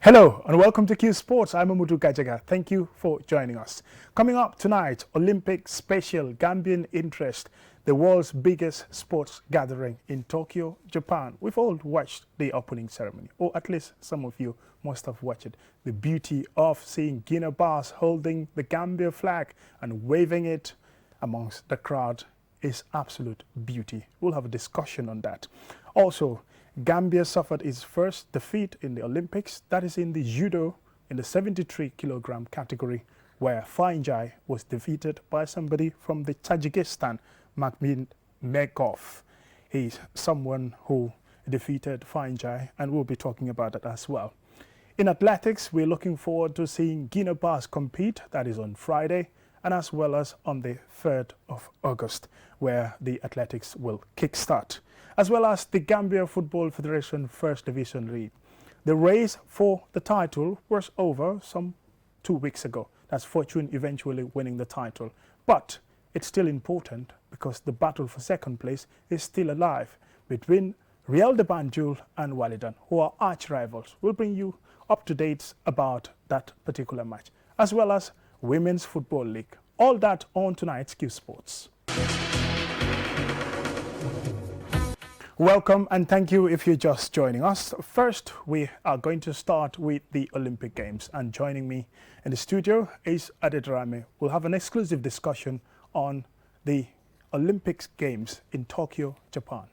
Hello and welcome to Qsports. I'm Umudu Gajaga. Thank you for joining us. Coming up tonight, Olympic Special Gambian Interest, the world's biggest sports gathering in Tokyo, Japan. We've all watched the opening ceremony, or at least some of you must have watched it. The beauty of seeing Guinea-Bissau holding the Gambia flag and waving it amongst the crowd is absolute beauty. We'll have a discussion on that. Also, Gambia suffered its first defeat in the Olympics, that is in the judo in the 73 kilogram category, where Fainjai was defeated by somebody from the Tajikistan, Makhmud Megov. He's someone who defeated Fainjai, and we'll be talking about that as well. In athletics, we're looking forward to seeing Guinea-Bissau compete, that is on Friday, and as well as on the 3rd of August, where the athletics will kickstart, as well as the Gambia Football Federation First Division League. The race for the title was over some 2 weeks ago. That's Fortune eventually winning the title. But it's still important because the battle for second place is still alive between Real de Banjul and Walidan, who are arch rivals. We'll bring you up to date about that particular match, as well as Women's Football League. All that on tonight's Qsports. Welcome and thank you if you're just joining us. First, we are going to start with the Olympic Games, and joining me in the studio is Adedarame. We'll have an exclusive discussion on the Olympics Games in Tokyo, Japan.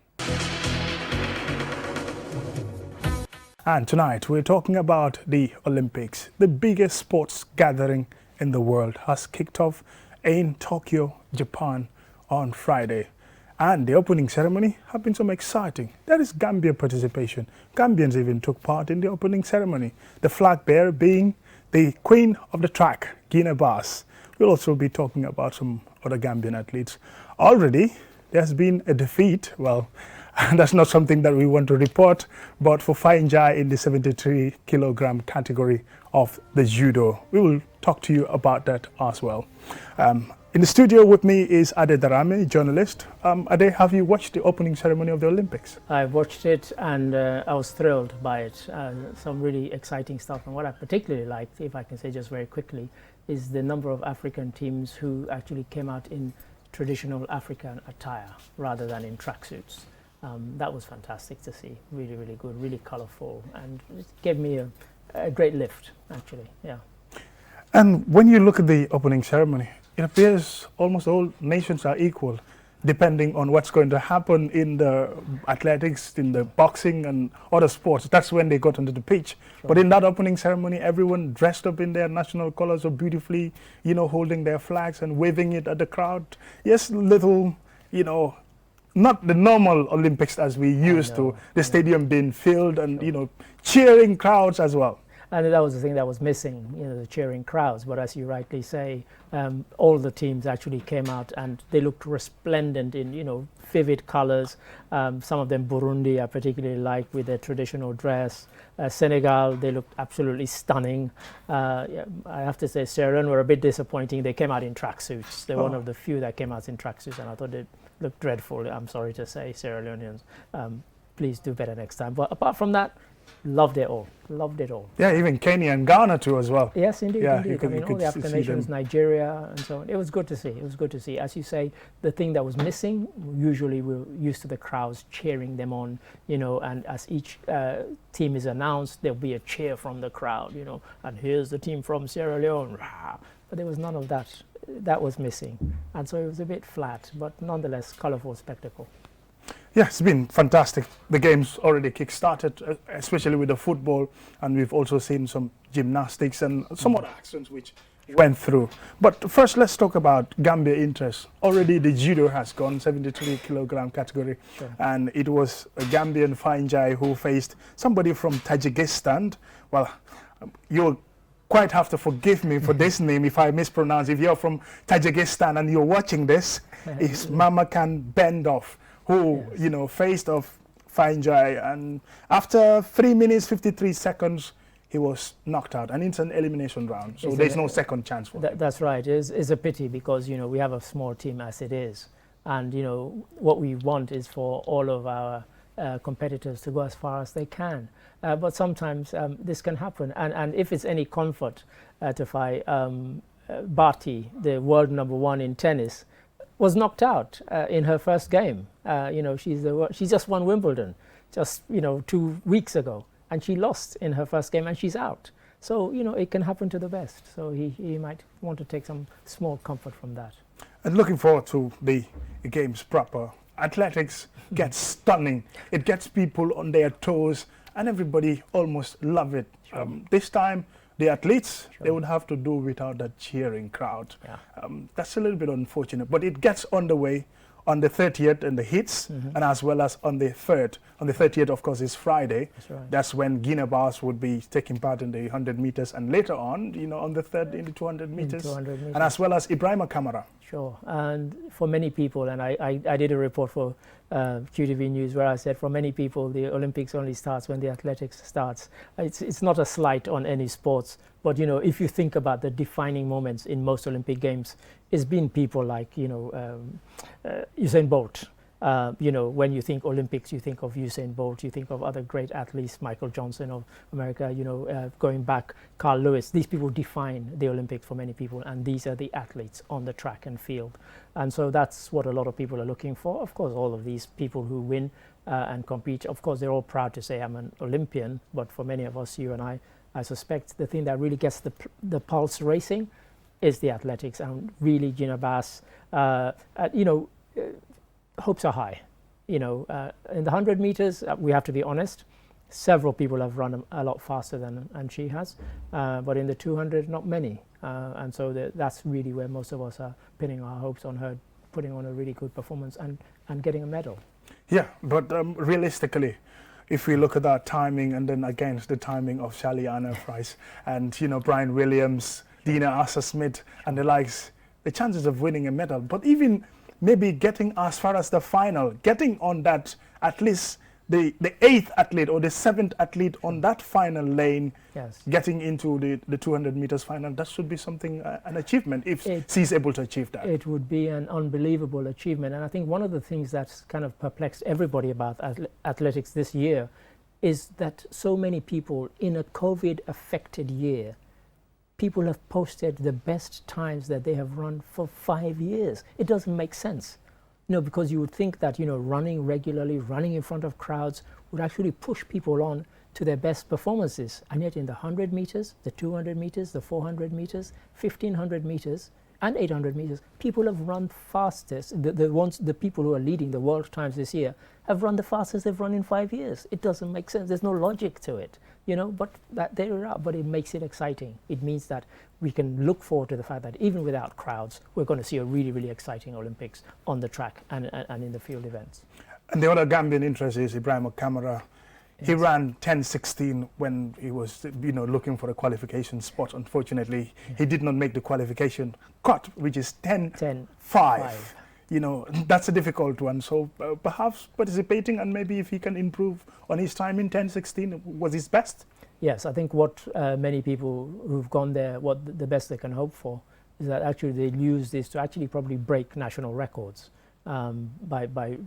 And tonight we're talking about the Olympics. The biggest sports gathering in the world has kicked off in Tokyo, Japan on Friday. And the opening ceremony have been some exciting. There is Gambia participation. Gambians even took part in the opening ceremony. The flag bearer being the queen of the track, Guinea-Bissau. We'll also be talking about some other Gambian athletes. Already, there's been a defeat. Well, that's not something that we want to report, but for Fainjai in the 73 kilogram category of the judo. We will talk to you about that as well. In the studio with me is Ade Darame, journalist. Ade, have you watched the opening ceremony of the Olympics? I watched it and I was thrilled by it. Some really exciting stuff. And what I particularly liked, if I can say just very quickly, is the number of African teams who actually came out in traditional African attire rather than in tracksuits. That was fantastic to see. Really, really good, really colorful, and it gave me a great lift, actually. Yeah. And when you look at the opening ceremony, it appears almost all nations are equal, depending on what's going to happen in the athletics, in the boxing and other sports. That's when they got onto the pitch. Sure. But in that opening ceremony, everyone dressed up in their national colors so beautifully, holding their flags and waving it at the crowd. Yes, little, not the normal Olympics as we used to, the stadium being filled and, cheering crowds as well. And that was the thing that was missing, the cheering crowds. But as you rightly say, all the teams actually came out and they looked resplendent in, vivid colors. Some of them Burundi I particularly liked with their traditional dress. Senegal, they looked absolutely stunning. I have to say Sierra Leone were a bit disappointing. They came out in tracksuits. They're one of the few that came out in tracksuits, and I thought they looked dreadful. I'm sorry to say, Sierra Leoneans. Please do better next time. But apart from that, loved it all. Yeah, even Kenya and Ghana too as well. Yes, indeed, yeah, indeed. All the African nations, Nigeria and so on. It was good to see. As you say, the thing that was missing, usually we're used to the crowds cheering them on, and as each team is announced, there'll be a cheer from the crowd, and here's the team from Sierra Leone. But there was none of that. That was missing. And so it was a bit flat, but nonetheless, colorful spectacle. Yeah, it's been fantastic. The game's already kick-started, especially with the football, and we've also seen some gymnastics and some other actions which went through. But first, let's talk about Gambia interest. Already the judo has gone, 73 kilogram category, sure. And it was a Gambian Fainjai who faced somebody from Tajikistan. Well, you'll quite have to forgive me for this name if I mispronounce. If you're from Tajikistan and you're watching this, it's Mamakan Bendov, who, faced off Fainjai, and after 3 minutes, 53 seconds, he was knocked out, and it's an elimination round, so there's no second chance for him. That's right. It's a pity because, we have a small team as it is, and, what we want is for all of our, competitors to go as far as they can. But sometimes this can happen. And if it's any comfort to Fai, Barty, the world #1 in tennis, was knocked out in her first game. She's just won Wimbledon just 2 weeks ago, and she lost in her first game, and she's out. So it can happen to the best. So he might want to take some small comfort from that. And looking forward to the games proper. Athletics gets stunning. It gets people on their toes, and everybody almost love it. Sure. This time, the athletes, Sure. they would have to do without that cheering crowd. Yeah. That's a little bit unfortunate, but it gets underway on the 30th in the hits, and as well as on the 3rd. On the 30th, of course, is Friday. That's right. That's when Guinea-Bass would be taking part in the 100 meters, and later on, on the 3rd in the 200 meters, 200 meters. and as well as Ibrahima Kamara. Sure, and for many people, and I did a report for QTV News where I said for many people the Olympics only starts when the athletics starts. It's not a slight on any sports, but if you think about the defining moments in most Olympic Games, it's been people like Usain Bolt. When you think Olympics, you think of Usain Bolt, you think of other great athletes, Michael Johnson of America, going back, Carl Lewis. These people define the Olympics for many people, and these are the athletes on the track and field. And so that's what a lot of people are looking for. Of course, all of these people who win and compete, of course, they're all proud to say, I'm an Olympian, but for many of us, you and I suspect the thing that really gets the pulse racing is the athletics, and really Guinea-Bass, hopes are high. In the 100 meters, we have to be honest, several people have run a lot faster and she has, but in the 200, not many. And so that's really where most of us are pinning our hopes on her putting on a really good performance and getting a medal. Yeah, but realistically, if we look at that timing and then against the timing of Shaliana Price and, Brian Williams, Dina Asa-Smith and the likes, the chances of winning a medal, but even maybe getting as far as the final, getting on that, at least the 8th athlete or the 7th athlete on that final lane, yes, getting into the 200 meters final, that should be something, an achievement if she's able to achieve that. It would be an unbelievable achievement. And I think one of the things that's kind of perplexed everybody about athletics this year is that so many people in a COVID-affected year, people have posted the best times that they have run for 5 years. It doesn't make sense, because you would think that, running regularly, running in front of crowds would actually push people on to their best performances. And yet in the 100 meters, the 200 meters, the 400 meters, 1500 meters, and 800 meters, people have run fastest. The people who are leading the world times this year have run the fastest they've run in 5 years. It doesn't make sense. There's no logic to it, but there are. But it makes it exciting. It means that we can look forward to the fact that even without crowds, we're going to see a really, really exciting Olympics on the track and in the field events. And the other Gambian interest is Ibrahima Kamara. Yes. He ran 10:16 when he was, looking for a qualification spot. Unfortunately, he did not make the qualification cut, which is 10:5. That's a difficult one. So perhaps participating, and maybe if he can improve on his time in 10:16 was his best. Yes, I think what many people who've gone there, what the best they can hope for is that actually they use this to actually probably break national records. By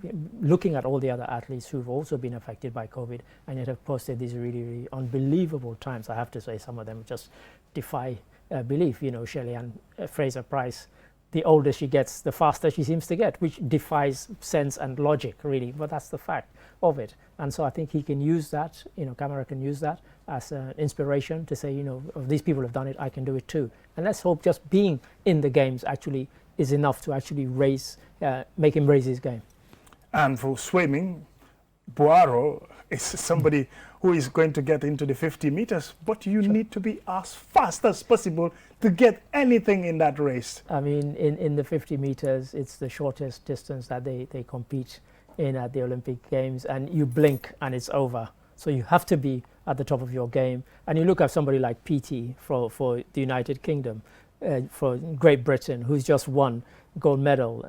looking at all the other athletes who've also been affected by COVID and yet have posted these really, really unbelievable times. I have to say some of them just defy belief. Shelley-Ann Fraser-Price, the older she gets, the faster she seems to get, which defies sense and logic, really. But that's the fact of it. And so I think he can use that, Kamara can use that as an inspiration to say, if these people have done it, I can do it too. And let's hope just being in the games actually is enough to actually make him raise his game. And for swimming, Boaro is somebody who is going to get into the 50 meters, but you need to be as fast as possible to get anything in that race. I mean, in the 50 meters, it's the shortest distance that they compete in at the Olympic Games, and you blink and it's over. So you have to be at the top of your game. And you look at somebody like PT for the United Kingdom, for Great Britain, who's just won gold medal,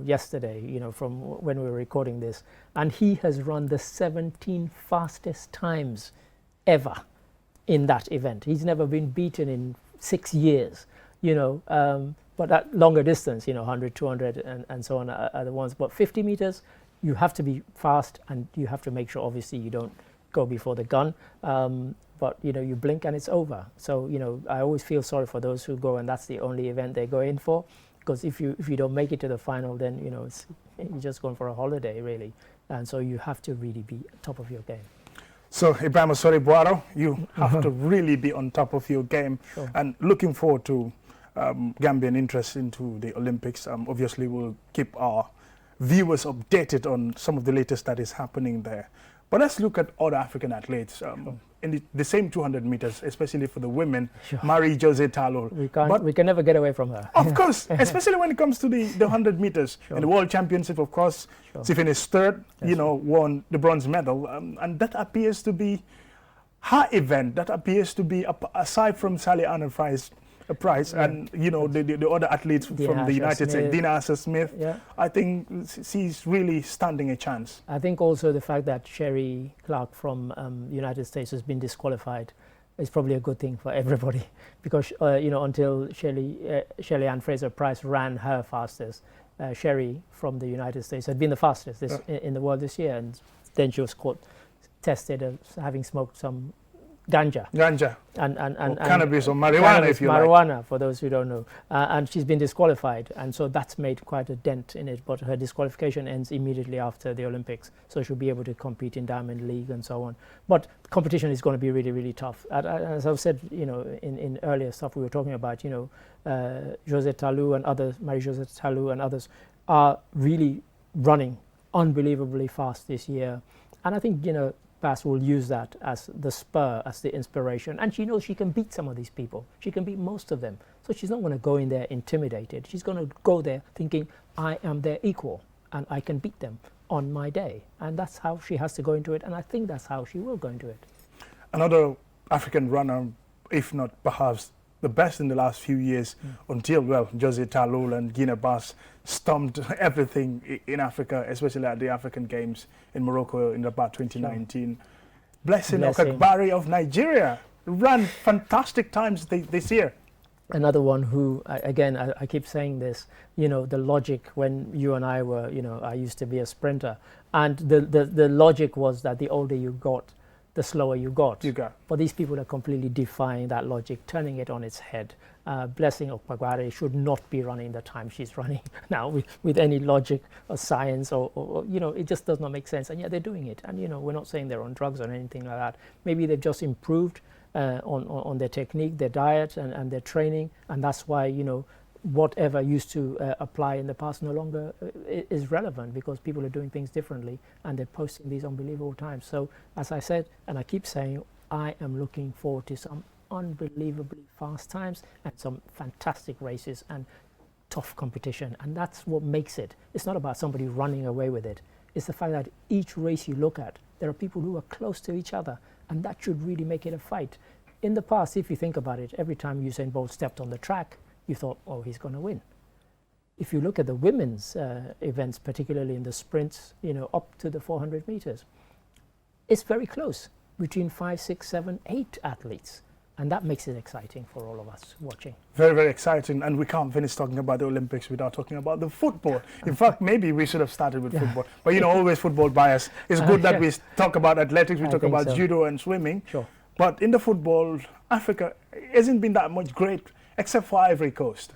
yesterday, from when we were recording this. And he has run the 17 fastest times ever in that event. He's never been beaten in 6 years, but at longer distance, 100, 200 and so on are the ones. But 50 meters, you have to be fast, and you have to make sure, obviously, you don't go before the gun. But you blink and it's over. So I always feel sorry for those who go and that's the only event they go in for, because if you don't make it to the final, then it's you're just going for a holiday really. And so you have to really be top of your game. So Ibrahim Boaro, you have to really be on top of your game. Sure. And looking forward to Gambian interest into the Olympics. Obviously we'll keep our viewers updated on some of the latest that is happening there. But let's look at other African athletes. In the same 200 meters, especially for the women, Sure. Marie-José Talol. We can never get away from her. Of course, especially when it comes to the 100 meters. Sure. In the World Championship, of course, Sure. she finished third, won the bronze medal. And that appears to be her event. That appears to be, aside from Sally Anna Price and the other athletes from the United States, Dina Asher-Smith, I think she's really standing a chance. I think also the fact that Sherry Clark from the United States has been disqualified is probably a good thing for everybody, because until Shelley Ann Fraser-Price ran her fastest, Sherry from the United States had been the fastest in the world this year, and then she was tested as having smoked some ganja and cannabis or marijuana, cannabis, if you marijuana, like. for those who don't know, and she's been disqualified, and so that's made quite a dent in it. But her disqualification ends immediately after the Olympics, so she'll be able to compete in Diamond League and so on. But competition is going to be really, really tough. As I've said, in earlier stuff we were talking about, José Talou and others, Marie-José Talou and others are really running unbelievably fast this year, and I think Bass will use that as the spur, as the inspiration, and she knows she can beat some of these people. She can beat most of them, so she's not going to go in there intimidated. She's going to go there thinking, I am their equal and I can beat them on my day, and that's how she has to go into it, and I think that's how she will go into it. Another African runner, if not perhaps the best in the last few years, until, José Talou and Guinea Bass stomped everything in Africa, especially at the African Games in Morocco in about 2019. Sure. Blessing Okagbari of Nigeria ran fantastic times this year. Another one who, again, I keep saying this, the logic when you and I were, I used to be a sprinter, and the logic was that the older you got, the slower you got. But these people are completely defying that logic, turning it on its head. Blessing Okagbari should not be running the time she's running now with any logic or science or it just does not make sense. And yet they're doing it. And we're not saying they're on drugs or anything like that. Maybe they've just improved on their technique, their diet and their training, and that's why whatever used to apply in the past no longer is relevant, because people are doing things differently and they're posting these unbelievable times. So as I said, and I keep saying, I am looking forward to some unbelievably fast times and some fantastic races and tough competition, and that's what makes it. It's not about somebody running away with it. It's the fact that each race you look at, there are people who are close to each other, and that should really make it a fight. In the past, if you think about it, every time Usain Bolt stepped on the track, you thought, oh, he's going to win. If you look at the women's events, particularly in the sprints, up to the 400 meters, it's very close between 5, 6, 7, 8 athletes. And that makes it exciting for all of us watching. Very, very exciting. And we can't finish talking about the Olympics without talking about the football. In fact, maybe we should have started with football. But always football bias. It's good that we talk about athletics, we talk about judo and swimming. Sure. But in the football, Africa hasn't been that much great, except for Ivory Coast.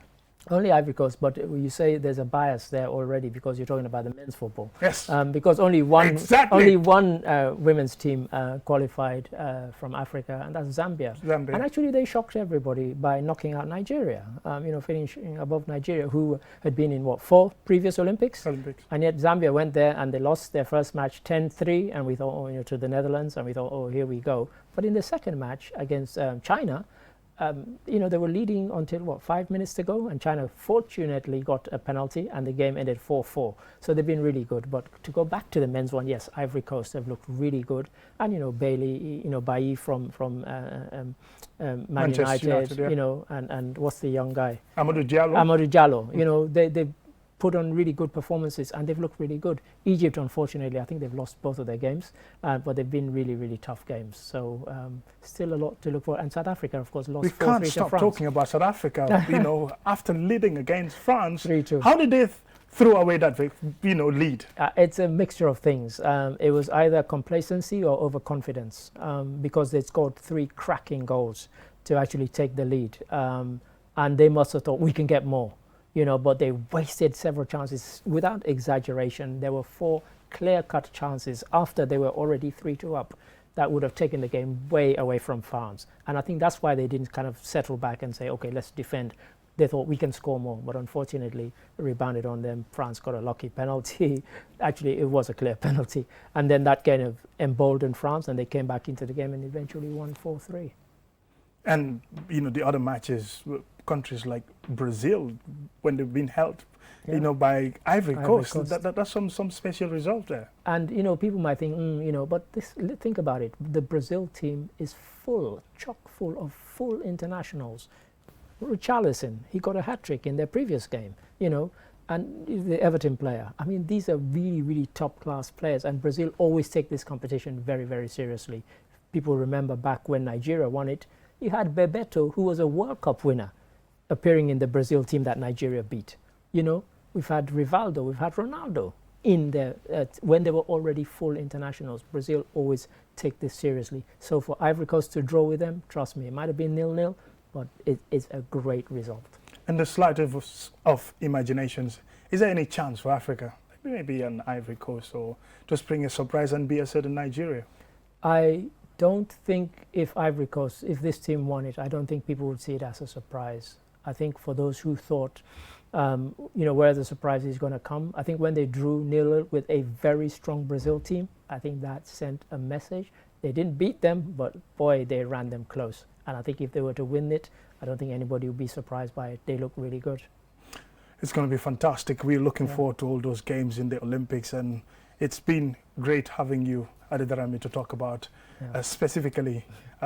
Only Ivory Coast, but you say there's a bias there already because you're talking about the men's football. Yes. Because only one women's team qualified from Africa, and that's Zambia. And actually, they shocked everybody by knocking out Nigeria. Finishing above Nigeria, who had been in 4 previous Olympics. And yet Zambia went there and they lost their first match 10-3, and we thought, to the Netherlands, and we thought, oh, here we go. But in the second match against China, they were leading until 5 minutes to go, and China fortunately got a penalty and the game ended 4-4. So they've been really good. But to go back to the men's one, yes, Ivory Coast have looked really good, and Bailey, Bailly from Man United, and what's the young guy? Amadou Diallo. They put on really good performances and they've looked really good. Egypt, unfortunately, I think they've lost both of their games, but they've been really, really tough games. So still a lot to look for. And South Africa, of course, lost 4-3 to France. We can't stop talking about South Africa. After leading against France, 3-2. how did they threw away that lead? It's a mixture of things. It was either complacency or overconfidence, because they scored 3 cracking goals to actually take the lead, and they must have thought we can get more, but they wasted several chances. Without exaggeration, there were 4 clear-cut chances after they were already 3-2 up that would have taken the game way away from France. And I think that's why they didn't kind of settle back and say, okay, let's defend. They thought we can score more, but unfortunately it rebounded on them. France got a lucky penalty. Actually, it was a clear penalty. And then that kind of emboldened France, and they came back into the game and eventually won 4-3. And, the other matches, countries like Brazil, when they've been held, by Ivory Coast. That's some special result there. And, people might think, but think about it. The Brazil team is chock full of full internationals. Richarlison, he got a hat-trick in their previous game, and the Everton player. I mean, these are really, really top-class players, and Brazil always take this competition very, very seriously. People remember back when Nigeria won it, you had Bebeto, who was a World Cup winner, appearing in the Brazil team that Nigeria beat. We've had Rivaldo, we've had Ronaldo in there when they were already full internationals. Brazil always take this seriously. So for Ivory Coast to draw with them, trust me, it might have been 0-0, but it is a great result. And the slight of imaginations, is there any chance for Africa, maybe an Ivory Coast, or to bring a surprise and be a certain Nigeria? I don't think if this team won it, I don't think people would see it as a surprise. I think for those who thought, where the surprise is going to come, I think when they drew 0-0 with a very strong Brazil team, I think that sent a message. They didn't beat them, but boy, they ran them close. And I think if they were to win it, I don't think anybody would be surprised by it. They look really good. It's going to be fantastic. We're looking forward to all those games in the Olympics, and it's been great having you, Adedarami, to talk about specifically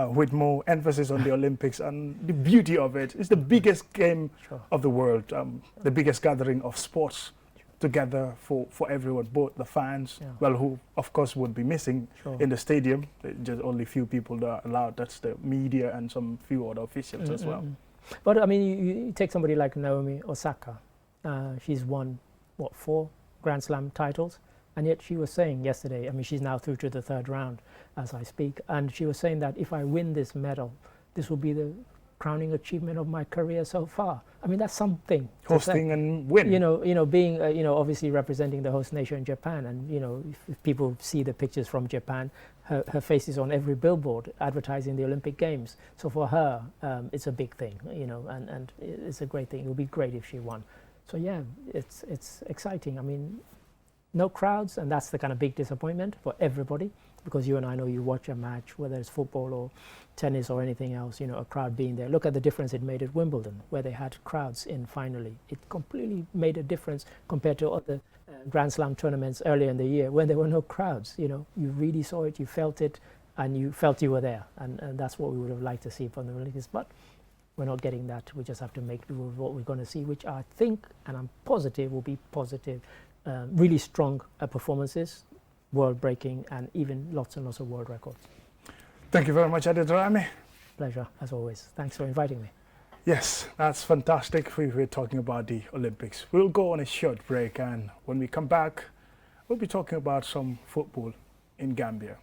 with more emphasis on the Olympics and the beauty of it. It's the biggest game of the world, the biggest gathering of sports together for everyone, both the fans, who of course would be missing in the stadium. Just only few people that are allowed. That's the media and some few other officials as well. But I mean, you take somebody like Naomi Osaka. She's won 4 Grand Slam titles, and yet she was saying yesterday, I mean, she's now through to the 3rd round as I speak, and she was saying that if I win this medal, this will be the crowning achievement of my career so far. I mean, that's something. Hosting and win. Being obviously representing the host nation, Japan, and if people see the pictures from Japan, her face is on every billboard advertising the Olympic Games. So for her, it's a big thing, and it's a great thing. It would be great if she won. So yeah, it's exciting. I mean, no crowds, and that's the kind of big disappointment for everybody, because you and I know you watch a match, whether it's football or tennis or anything else, a crowd being there. Look at the difference it made at Wimbledon, where they had crowds in finally. It completely made a difference compared to other Grand Slam tournaments earlier in the year when there were no crowds. You really saw it, you felt it, and you felt you were there. And that's what we would have liked to see from the Olympics. But we're not getting that. We just have to make do with what we're going to see, which I think, and I'm positive, will be positive, really strong performances, world-breaking, and even lots and lots of world records. Thank you very much, Adedarami. Pleasure, as always. Thanks for inviting me. Yes, that's fantastic. We're talking about the Olympics. We'll go on a short break, and when we come back, we'll be talking about some football in Gambia.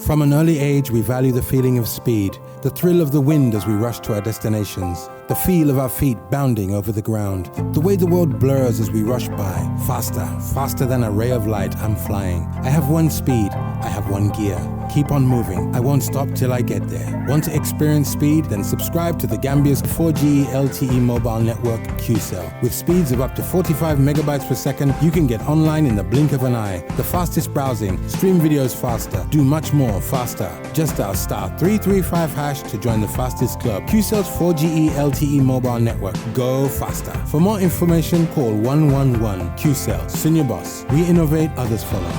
From an early age, we value the feeling of speed, the thrill of the wind as we rush to our destinations, the feel of our feet bounding over the ground, the way the world blurs as we rush by. Faster, faster than a ray of light, I'm flying. I have one speed, I have one gear. Keep on moving, I won't stop till I get there. Want to experience speed? Then subscribe to the Gambia's 4G LTE mobile network, Qcell. With speeds of up to 45 megabytes per second, you can get online in the blink of an eye. The fastest browsing, stream videos faster, do much more faster. Just dial *335# to join the fastest club. Qcell's 4G LTE mobile network. Go faster. For more information, call 111. Qcell, Senior Boss. We innovate, others follow.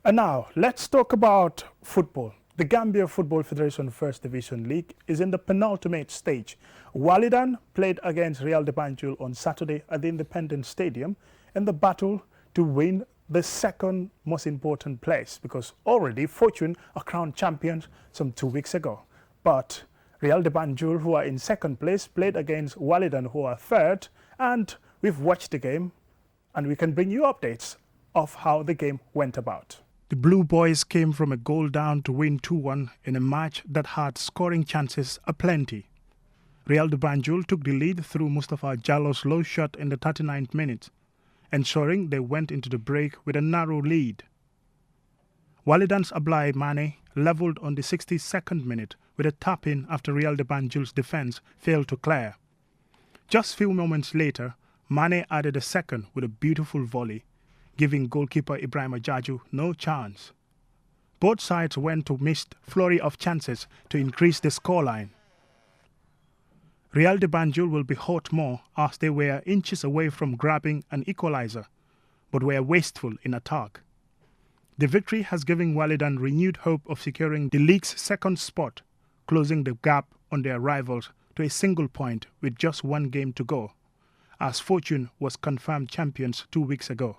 And now, let's talk about football. The Gambia Football Federation First Division League is in the penultimate stage. Walidan played against Real de Banjul on Saturday at the Independence Stadium in the battle to win the second most important place, because already Fortune are crowned champions some 2 weeks ago. But Real de Banjul, who are in second place, played against Walidan, who are third, and we've watched the game and we can bring you updates of how the game went about. The Blue Boys came from a goal down to win 2-1 in a match that had scoring chances aplenty. Real de Banjul took the lead through Mustafa Jallo's low shot in the 39th minute, ensuring they went into the break with a narrow lead. Walidan's Ablai Mane levelled on the 62nd minute with a tap-in after Real de Banjul's defence failed to clear. Just few moments later, Mane added a second with a beautiful volley, giving goalkeeper Ibrahim Ajaju no chance. Both sides went to missed flurry of chances to increase the scoreline. Real de Banjul will be hot more as they were inches away from grabbing an equaliser, but were wasteful in attack. The victory has given Walidan renewed hope of securing the league's second spot, closing the gap on their rivals to a single point with just one game to go, as Fortune was confirmed champions 2 weeks ago.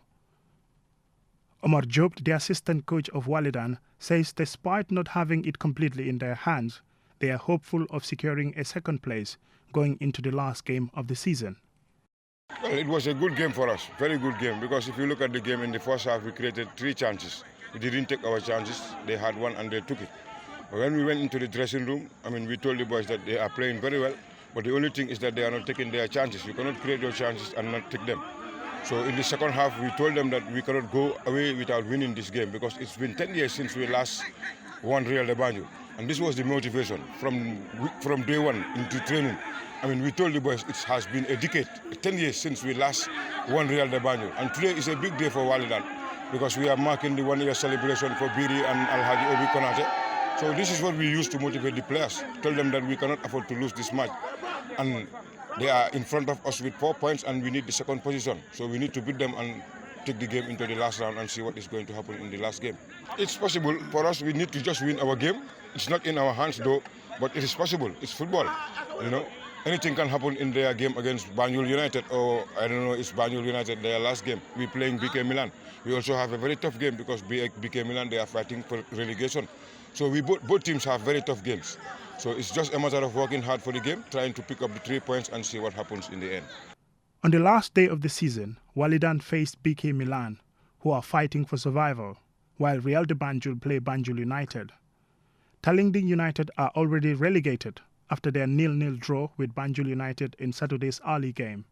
Omar Job, the assistant coach of Walidan, says despite not having it completely in their hands, they are hopeful of securing a second place going into the last game of the season. Well, it was a good game for us, very good game, because if you look at the game in the first half, we created 3 chances. We didn't take our chances, they had one and they took it. But when we went into the dressing room, we told the boys that they are playing very well, but the only thing is that they are not taking their chances. You cannot create your chances and not take them. So in the second half, we told them that we cannot go away without winning this game, because it's been 10 years since we last won Real de Banjul. And this was the motivation from day one into training. We told the boys it has been a decade, 10 years since we last won Real de Banjul. And today is a big day for Walidan, because we are marking the 1-year celebration for Biri and Alhaji Obi Konate. So this is what we use to motivate the players, tell them that we cannot afford to lose this match. And they are in front of us with 4 points and we need the second position. So we need to beat them and take the game into the last round and see what is going to happen in the last game. It's possible for us, we need to just win our game. It's not in our hands though, but it is possible. It's football, Anything can happen in their game against Banjul United, or it's Banjul United, their last game. We're playing BK Milan. We also have a very tough game because BK Milan, they are fighting for relegation. So both teams have very tough games. So it's just a matter of working hard for the game, trying to pick up the 3 points and see what happens in the end. On the last day of the season, Walidan faced BK Milan, who are fighting for survival, while Real de Banjul play Banjul United. Talinding United are already relegated after their 0-0 draw with Banjul United in Saturday's early game.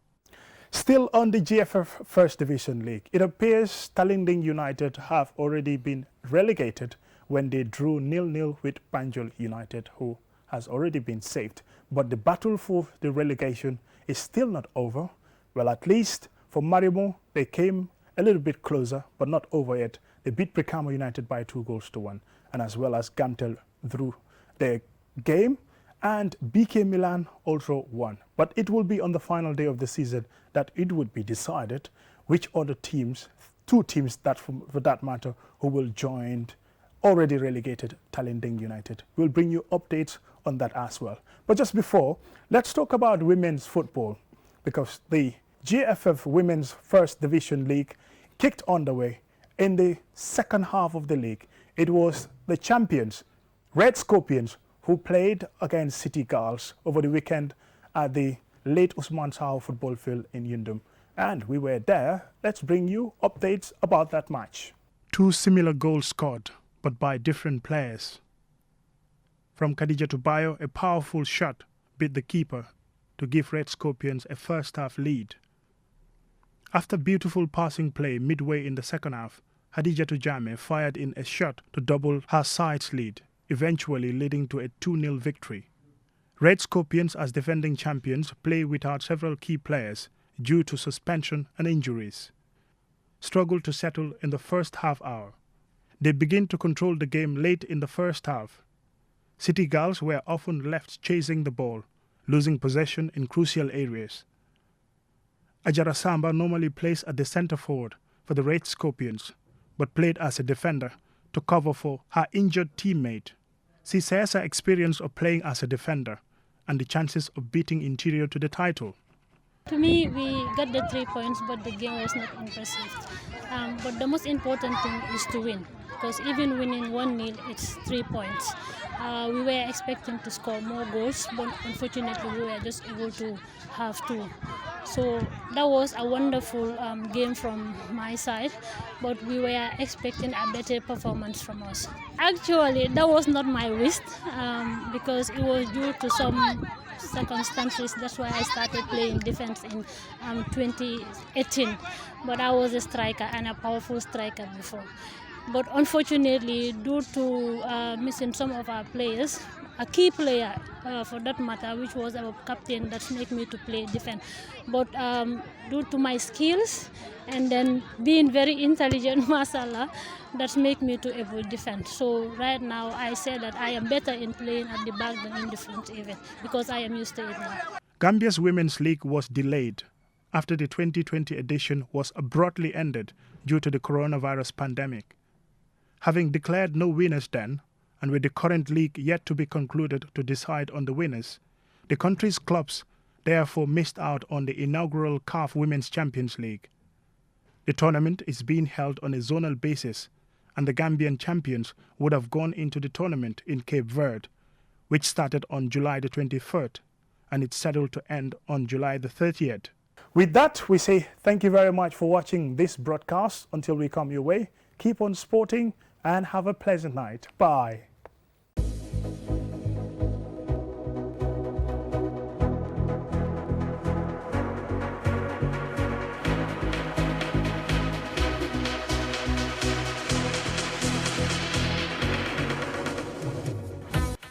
Still on the GFF First Division League, it appears Talinding United have already been relegated when they drew 0-0 with Banjul United, who has already been saved. But the battle for the relegation is still not over. Well, at least for Marimo, they came a little bit closer, but not over yet. They beat Brikama United by 2-1, and as well as Gamtel drew their game, and BK Milan also won. But it will be on the final day of the season that it would be decided which other teams, 2 teams that for that matter, who will join already relegated Talinding United. We'll bring you updates on that as well. But just before, let's talk about women's football, because the GFF Women's First Division League kicked on the way. In the second half of the league, it was the champions, Red Scorpions, who played against City Girls over the weekend at the late Usman Sao football field in Yundum. And we were there. Let's bring you updates about that match. 2 similar goals scored, but by different players. From Khadija Tubayo, a powerful shot beat the keeper to give Red Scorpions a first half lead. After beautiful passing play midway in the second half, Khadija Tujame fired in a shot to double her side's lead, eventually leading to a 2-0 victory. Red Scorpions, as defending champions, play without several key players due to suspension and injuries. Struggled to settle in the first half hour. They begin to control the game late in the first half. City Girls were often left chasing the ball, losing possession in crucial areas. Ajara Samba normally plays at the centre forward for the Red Scorpions, but played as a defender to cover for her injured teammate. She says her experience of playing as a defender and the chances of beating Interior to the title. To me, we got the 3 points, but the game was not impressive. But the most important thing is to win. because even winning 1-0, it's 3 points. We were expecting to score more goals, but unfortunately we were just able to have 2. So that was a wonderful game from my side, but we were expecting a better performance from us. Actually, that was not my wish because it was due to some circumstances. That's why I started playing defense in 2018. But I was a striker and a powerful striker before. But unfortunately, due to missing some of our players, a key player for that matter, which was our captain, that made me to play defense. But due to my skills and then being very intelligent, mashallah, that make me to able defend. So right now, I say that I am better in playing at the back than in the front even, because I am used to it now. Gambia's Women's League was delayed after the 2020 edition was abruptly ended due to the coronavirus pandemic. Having declared no winners then, and with the current league yet to be concluded to decide on the winners, the country's clubs therefore missed out on the inaugural CAF Women's Champions League. The tournament is being held on a zonal basis, and the Gambian champions would have gone into the tournament in Cape Verde, which started on July the 23rd, and it's scheduled to end on July the 30th. With that, we say thank you very much for watching this broadcast. Until we come your way, keep on sporting and have a pleasant night. Bye.